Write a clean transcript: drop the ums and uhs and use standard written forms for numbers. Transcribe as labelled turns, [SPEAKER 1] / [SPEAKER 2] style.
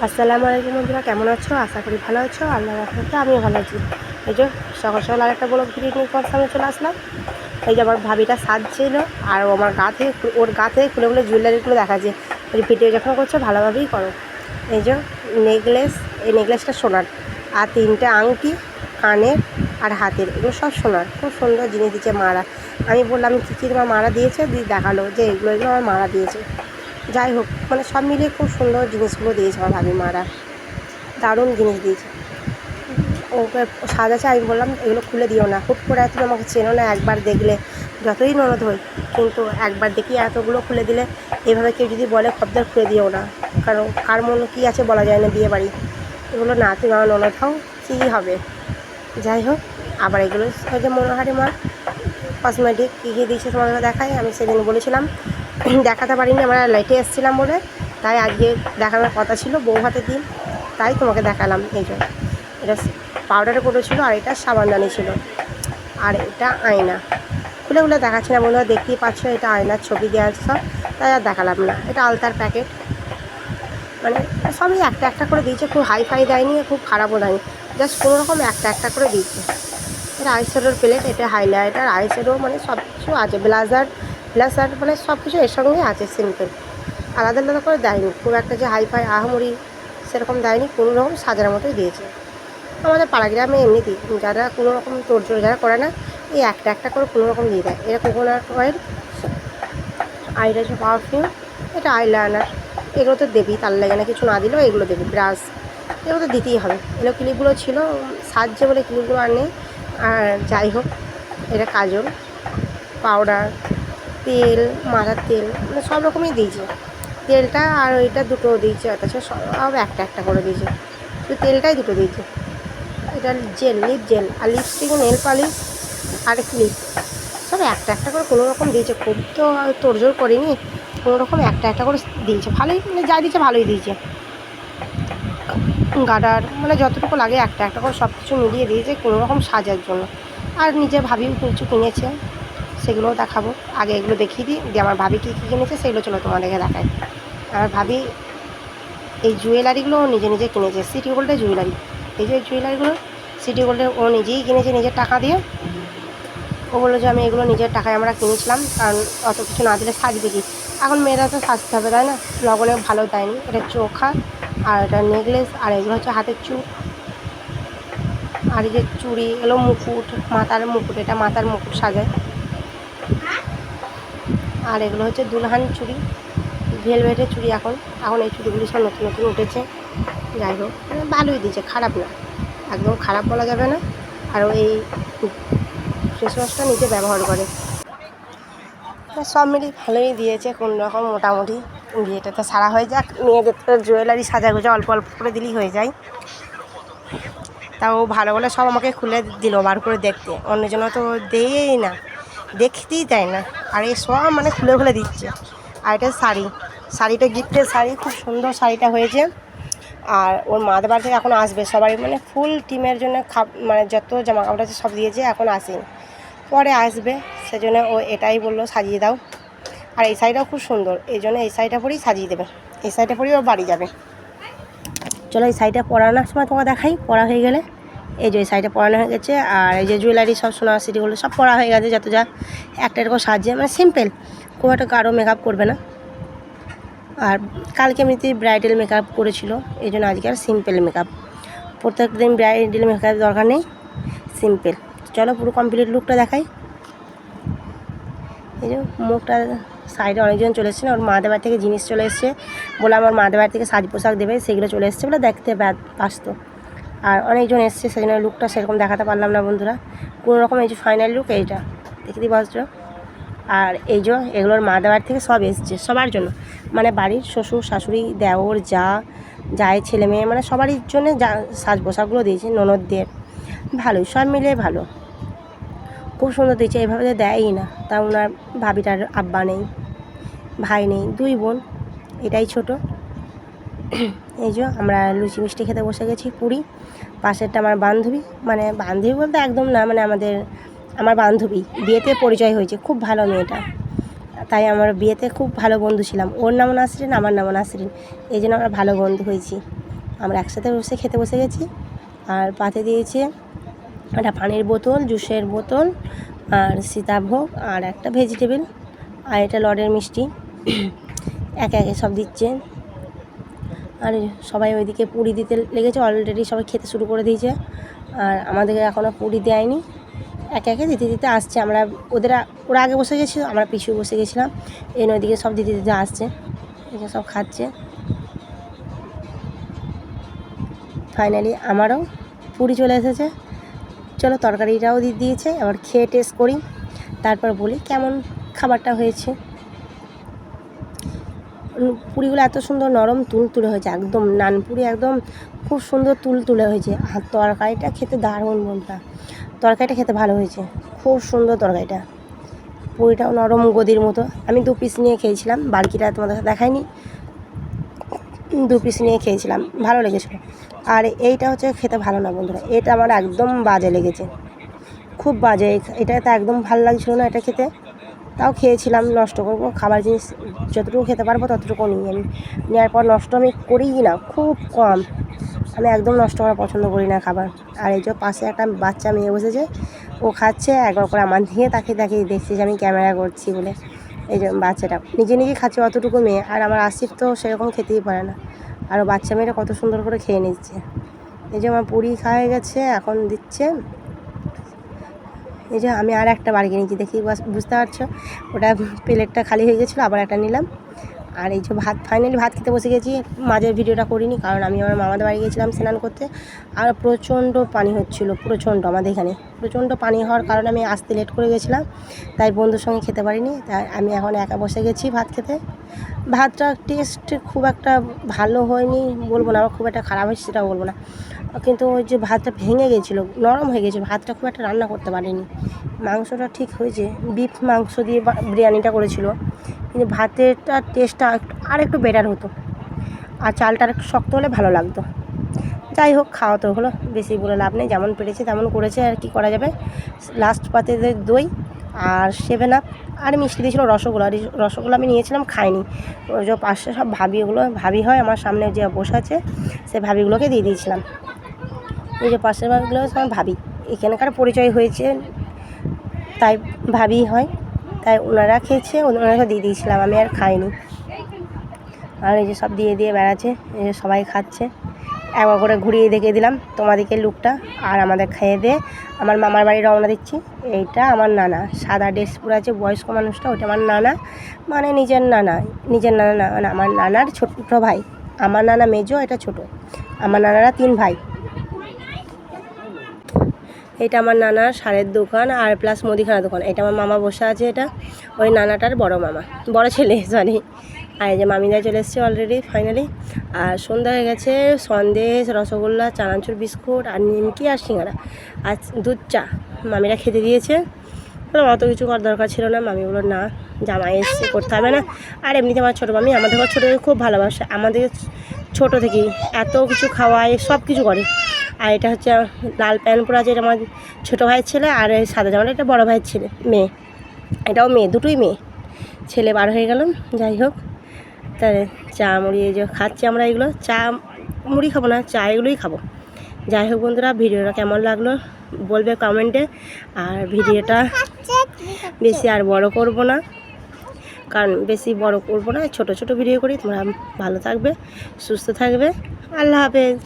[SPEAKER 1] আসসালামু আলাইকুম বন্ধুরা, কেমন আছো? আশা করি ভালো আছো। আল্লাহর রহমতে আমিও ভালো আছি। এই যে সকাল সকাল আরেকটা ব্লগ ভিডিও নিয়ে তোমার সামনে চলে আসলাম। এই যে আমার ভাবিটা সাজছিল, আর আমার ওর গা থেকে খুলে খুলে জুয়েলারিগুলো দেখাচ্ছে। এই ভিডিও যখন করছো ভালোভাবেই করো। এই যে নেকলেস, এই নেকলেসটা সোনার, আর 3টে আংটি কানের আর হাতের, এগুলো সব সোনার। খুব সুন্দর জিনিস দিচ্ছে মারা। আমি বললাম কী তোমার মারা দিয়েছে, দিয়ে দেখালো যে এগুলো আমার মারা দিয়েছে। যাই হোক, মানে সব মিলিয়ে খুব সুন্দর জিনিসগুলো দিয়েছে আমার ভাবি মারা, দারুণ জিনিস দিয়েছে। ওকে সাজাচ্ছে, আমি বললাম এগুলো খুলে দিও না, হুট করে তুমি আমাকে চেনো না, একবার দেখলে যতই ননদ হই, কিন্তু একবার দেখি এতগুলো খুলে দিলে এভাবে কেউ যদি বলে খদ্দের খুলে দিও না, কারণ কার মনে কী আছে বলা যায় না, বিয়ে বাড়ি এগুলো না, তুমি আমার ননদ হও, কী হবে। যাই হোক, আবার এগুলো ওই যে মনোহারি মা কসমেটিক কী কী দিয়েছে তোমাকে দেখাই। আমি সেদিন বলেছিলাম দেখাতে পারিনি, আমরা লাইটে এসেছিলাম বলে, তাই আজকে দেখানোর কথা ছিল বউ হাতে দিন, তাই তোমাকে দেখালাম। এই জন্য এটা পাউডারে করেছিল, আর এটা সাবানদানি ছিল, আর এটা আয়না। খুলে খুলে দেখাচ্ছি না বন্ধুরা, দেখতেই পাচ্ছ এটা আয়নার ছবি দেওয়া আছে সব, তাই আর দেখালাম না। এটা আলতার প্যাকেট, মানে সবই একটা একটা করে দিয়েছে, খুব হাইফাই দেয়নি, খুব খারাপও দেয়নি, জাস্ট কোনো রকম একটা একটা করে দিয়েছে। এটা আইশ্যাডোর প্লেট, এটা হাইলাইটার, আইশ্যাডো, মানে সব কিছু আছে, ব্লাজার মানে সব কিছু এর সঙ্গেই আছে। সিম্পল, আলাদা আলাদা করে দেয়নি, খুব একটা যে হাইফাই আহামরি সেরকম দেয়নি, কোনো রকম সাজার মতোই দিয়েছে। আমাদের পাড়া গ্রামে এমনিতেই যারা কোনো রকম তোড়জোড় যারা করে না, এই একটা একটা করে কোনো রকম দিয়ে দেয়। এটা কোকোনাট অয়েল, আর এটা হচ্ছে পারফিউম, এটা আইলাইনার, এগুলো তো দেবেই, তার লাগে না, কিছু না দিলেও এগুলো দেবে। ব্রাশ, এগুলো তো দিতেই হবে। এগুলো ক্লিপগুলো ছিল, সাজছে বলে ক্লিপগুলো আর নেই। আর যাই হোক, এটা কাজল, পাউডার, তেল, মাথার তেল, মানে সব রকমই দিয়েছে। তেলটা আর ওইটা দুটো দিয়েছে, অথচ সব একটা একটা করে দিয়েছে, শুধু তেলটাই দুটো দিয়েছে। এটা জেল, লিপ জেল, আর লিপস্টিক, নেল পালিশ, আর ক্লিপ, সব একটা একটা করে কোনো রকম দিয়েছে। খুব তো তোড়জোড় করিনি, কোনো রকম একটা একটা করে দিয়েছে। ভালোই, মানে যা দিয়েছে ভালোই দিয়েছে। গার্ডার, মানে যতটুকু লাগে একটা একটা করে সব কিছু মিলিয়ে দিয়েছে কোনো রকম সাজার জন্য। আর নিজে ভাবিও কিছু কিনেছে, সেগুলোও দেখাবো। আগে এগুলো দেখিয়ে দিই, দিয়ে আমার ভাবি কী কী কিনেছে সেগুলো চলো তোমাদেরকে দেখায়। আমার ভাবি এই জুয়েলারিগুলো ও নিজে নিজে কিনেছে, সিটি গোল্ডের জুয়েলারি। এই যে জুয়েলারিগুলো সিটি গোল্ডের ও নিজেই কিনেছে, নিজের টাকা দিয়ে। ও বললো যে আমি এগুলো নিজের টাকায় আমরা কিনেছিলাম, কারণ অত কিছু না দিলে সাজবে কি, এখন মেয়েরা তো সাজতে হবে তাই না, লগনে ভালো দেয়নি। এটা চোখা, আর এটা নেকলেস, আর এগুলো হচ্ছে হাতের চুড়, আর এই যে চুড়ি, এগুলো মুকুট, মাথার মুকুট, এটা মাথার মুকুট সাজায়। আর এগুলো হচ্ছে দুলহান চুড়ি, ভেলভেটের চুড়ি। এখন এই চুড়িগুলি সব নতুন নতুন উঠেছে। যাই হোক, ভালোই দিয়েছে, খারাপ না, একদম খারাপ বলা যাবে না। আর এই ফেস ওয়াশটা নিজে ব্যবহার করে, সব মিলিয়ে ভালোই দিয়েছে কোনো রকম মোটামুটি। বিয়েটা তো সারা হয়ে যাক, মেয়েদের তো জুয়েলারি সাজাগুজা অল্প অল্প করে দিলেই হয়ে যায়। তাও ভালো বলে সব আমাকে খুলে দিল বার করে দেখতে, অন্যজন তো দেয়ই না, দেখতেই দেয় না, আর এই সব মানে খুলে খুলে দিচ্ছে। আর এটা শাড়িটা গিফটের শাড়ি, খুব সুন্দর শাড়িটা হয়েছে। আর ওর মাদের বাড়ি থেকে এখন আসবে সবাই, মানে ফুল টিমের জন্য মানে যত জামা কাপড় আছে সব দিয়েছে, এখন আসেনি, পরে আসবে, সেজন্য ও এটাই বললো সাজিয়ে দাও। আর এই শাড়িটাও খুব সুন্দর, এই জন্য এই শাড়িটা পরেই সাজিয়ে দেবে, এই শাড়িটা পরেই ওর বাড়ি যাবে। চলো এই শাড়িটা পরানোর সময় তোমাকে দেখাই, পরা হয়ে গেলে। এই যে এই শাড়িটা পরানো হয়ে গেছে, আর এই যে জুয়েলারি সব সোনা সিটিগুলো সব পরা হয়ে গেছে, যত যা একটা এরকম সাজিয়ে, মানে সিম্পল, খুব একটা গাঢ় মেকআপ করবে না। আর কালকে এমনিতেই ব্রাইডাল মেকআপ করেছিল, এই জন্য আজকে আর সিম্পল মেকআপ, প্রত্যেক দিন ব্রাইডাল মেকআপ দরকার নেই, সিম্পল। চলো পুরো কমপ্লিট লুকটা দেখাই। এই যে মুখটা, সাইডে অনেকজন চলে এসছে না, ওর মাদের বাড়ি থেকে জিনিস চলে এসছে বলে, আমার মাদের বাড়ি থেকে সাজ পোশাক দেবে, সেগুলো চলে এসছে বলে দেখতে ব্যস্ত। আর অনেকজন এসছে, সেই জন্য লুকটা সেরকম দেখাতে পারলাম না বন্ধুরা, কোনো রকম। এই যে ফাইনাল লুক এইটা দেখতেই পাচ্ছ। আর এই যে এগুলোর মাদের বাড়ি থেকে সব এসছে সবার জন্য, মানে বাড়ির শ্বশুর শাশুড়ি দেওর যায় ছেলে মেয়ে, মানে সবারই জন্য যা সাজ পোশাকগুলো দিয়েছে, ননদদের। ভালোই, সব মিলে ভালো, খুব সুন্দর দিয়েছে। এভাবে তো দেয়ই না। তা ওনার ভাবিটার আব্বা নেই, ভাই নেই, 2 বোন, এটাই ছোট। এই যে আমরা লুচি মিষ্টি খেতে বসে গেছি, পুরি। পাশেরটা আমার বান্ধবী, মানে বান্ধবী বলতে একদম না, মানে আমার বান্ধবী, বিয়েতে পরিচয় হয়েছে, খুব ভালো মেয়েটা, তাই আমার বিয়েতে খুব ভালো বন্ধু ছিলাম। ওর নামও নাসরিন, আমার নামও নাসরিন, এই জন্য আমরা ভালো বন্ধু হয়েছি। আমরা একসাথে বসে খেতে বসে গেছি। আর পাতে দিয়েছে একটা পানির বোতল, জুসের বোতল, আর সীতাভোগ, আর একটা ভেজিটেবল, আর এটা লডের মিষ্টি। একে একে সব দিচ্ছে। আর সবাই ওইদিকে পুরি দিতে লেগেছে, অলরেডি সবাই খেতে শুরু করে দিয়েছে। আর আমাদেরকে এখনও পুরি দেয়নি, একে একে দিতে দিতে আসছে। ওরা আগে বসে গেছিলো, আমরা পিছু বসে গেছিলাম। এই নদীকে সব দিতে দিতে আসছে, এটা সব খাচ্ছে। ফাইনালি আমারও পুরি চলে এসেছে। চলো তরকারিটাও দিয়ে দিয়েছে, আবার খেয়ে টেস্ট করি, তারপর বলি কেমন খাবারটা হয়েছে। পুরিগুলো এত সুন্দর নরম তুলতুলে হয়েছে, একদম নান পুরি একদম খুব সুন্দর তুলতুলে হয়েছে। আর তরকারিটা খেতে দারুণ বন্ধুরা, তরকারিটা খেতে ভালো হয়েছে, খুব সুন্দর তরকারিটা। পুরিটাও নরম গদির মতো। আমি 2 পিস নিয়ে খেয়েছিলাম, বালকিটা তোমাদের দেখাইনি। 2 পিস নিয়ে খেয়েছিলাম, ভালো লেগেছিলো। আর এইটা হচ্ছে খেতে ভালো না বন্ধুরা, এটা আমার একদম বাজে লেগেছে, খুব বাজে। এটা তো একদম ভালো লাগছিলো না এটা খেতে, তাও খেয়েছিলাম। নষ্ট করবো খাবার জিনিস, যতটুকু খেতে পারবো ততটুকু নিই আমি। নেওয়ার পর নষ্ট আমি করিই না, খুব কম। আমি একদম নষ্ট করা পছন্দ করি না খাবার। আর এই যে পাশে একটা বাচ্চা মেয়ে বসেছে, ও খাচ্ছে একবার করে আমার দিয়ে তাকে দেখছি যে আমি ক্যামেরা করছি বলে। এই যে বাচ্চাটা নিজে নিজে খাচ্ছে, অতটুকু মেয়ে। আর আমার আসিফ তো সেরকম খেতেই পারে না, আর বাচ্চা মেয়েটা কত সুন্দর করে খেয়ে নিচ্ছে। এই যে আমার পুরি খাওয়া গেছে, এখন দিচ্ছে। এই যে আমি আর একটা বাড়ি কিনেছি, দেখি বুঝতে পারছো, ওটা প্লেটটা খালি হয়ে গেছিলো, আবার একটা নিলাম। আর এই যে ফাইনালি ভাত খেতে বসে গেছি। মাঝের ভিডিওটা করিনি, কারণ আমি আমার মামাদের বাড়ি গেছিলাম স্নান করতে। আর প্রচণ্ড পানি হচ্ছিলো, প্রচণ্ড। আমাদের এখানে প্রচণ্ড পানি হওয়ার কারণে আমি আসতে লেট করে গেছিলাম, তাই বন্ধুর সঙ্গে খেতে পারিনি। তাই আমি এখন একা বসে গেছি ভাত খেতে। ভাতটা টেস্ট খুব একটা ভালো হয়নি বলবো না, আবার খুব একটা খারাপ হয়েছে সেটাও বলবো না, কিন্তু ওই যে ভাতটা ভেঙে গেছিলো, নরম হয়ে গেছিলো। ভাতটা খুব একটা রান্না করতে পারিনি। মাংসটা ঠিক হয়েছে, বিফ মাংস দিয়ে বিরিয়ানিটা করেছিল, কিন্তু ভাতেরটা টেস্টটা আর একটু বেটার হতো, আর চালটা আর একটু শক্ত হলে ভালো লাগতো। যাই হোক, খাওয়া তো হলো, বেশি বলে লাভ নেই, যেমন পেরেছে তেমন করেছে, আর কি করা যাবে। লাস্ট পাতে দই আর 7 আপ আর মিষ্টি দিয়েছিলো, রসগোল্লা। রসগোল্লা আমি নিয়েছিলাম, খাইনি। ওই যে পাশে সব ভাবি হয় আমার সামনে যে বসে আছে, সে ভাবিগুলোকে দিয়ে দিয়েছিলাম। এই যে পাশের ভাবিগুলো সব ভাবি, এখানকার পরিচয় হয়েছে তাই ভাবি হয়, তাই ওনারা খেয়েছে, ওনারা দিয়ে দিয়েছিলাম, আমি আর খাইনি। আর এই যে সব দিয়ে বেড়াচ্ছে, এই যে সবাই খাচ্ছে। একবার করে ঘুরিয়ে দেখিয়ে দিলাম তোমাদেরকে লুকটা। আর আমাদের খেয়ে দিয়ে আমার মামার বাড়ি রওনা দিচ্ছি। এইটা আমার নানা, সাদা ড্রেস পরে আছে বয়স্ক মানুষটা, ওটা আমার নানা, মানে নিজের নানা না, মানে আমার নানার ছোটো ভাই। আমার নানা মেজো, এটা ছোট। আমার নানারা 3 ভাই। এটা আমার নানার সারের দোকান আর প্লাস মুদিখানা দোকান। এটা আমার মামা বসে আছে, এটা ওই নানাটার বড় মামা, বড় ছেলে সরি। আর এই যে মামিদা চলে এসছে অলরেডি ফাইনালি। আর সন্ধ্যা হয়ে গেছে, সন্দেশ, রসগোল্লা, চানাচুর, বিস্কুট আর নিমকি আর সিঙ্গারা আর দুধ চা মামিরা খেতে দিয়েছে। অত কিছু করার দরকার ছিল না। মামি বললো না, জামাই এসছে, করতে হবে না। আর এমনিতে আমার ছোটো মামি আমাদের ছোটো থেকে খুব ভালোবাসে, আমাদের ছোটো থেকেই এত কিছু খাওয়ায়, সব কিছু করে। আর এটা হচ্ছে লাল প্যান্ট পরা, যেটা আমার ছোটো ভাইয়ের ছেলে, আর এই সাদা জামাটা এটা বড়ো ভাইয়ের ছেলে, মেয়ে। এটাও মেয়ে, দুটোই মেয়ে। ছেলে বার হয়ে গেল। যাই হোক, তাহলে চা মুড়ি এই যে খাচ্ছি আমরা, এগুলো চা মুড়ি খাবো না, চা এগুলোই খাবো। যাই হোক বন্ধুরা, ভিডিওটা কেমন লাগলো বলবে কমেন্টে। আর ভিডিওটা বেশি আর বড় করব না, কারণ বেশি বড় করব না, ছোট ছোট ভিডিও করি। তোমরা ভালো থাকবে, সুস্থ থাকবে। আল্লাহ হাফেজ।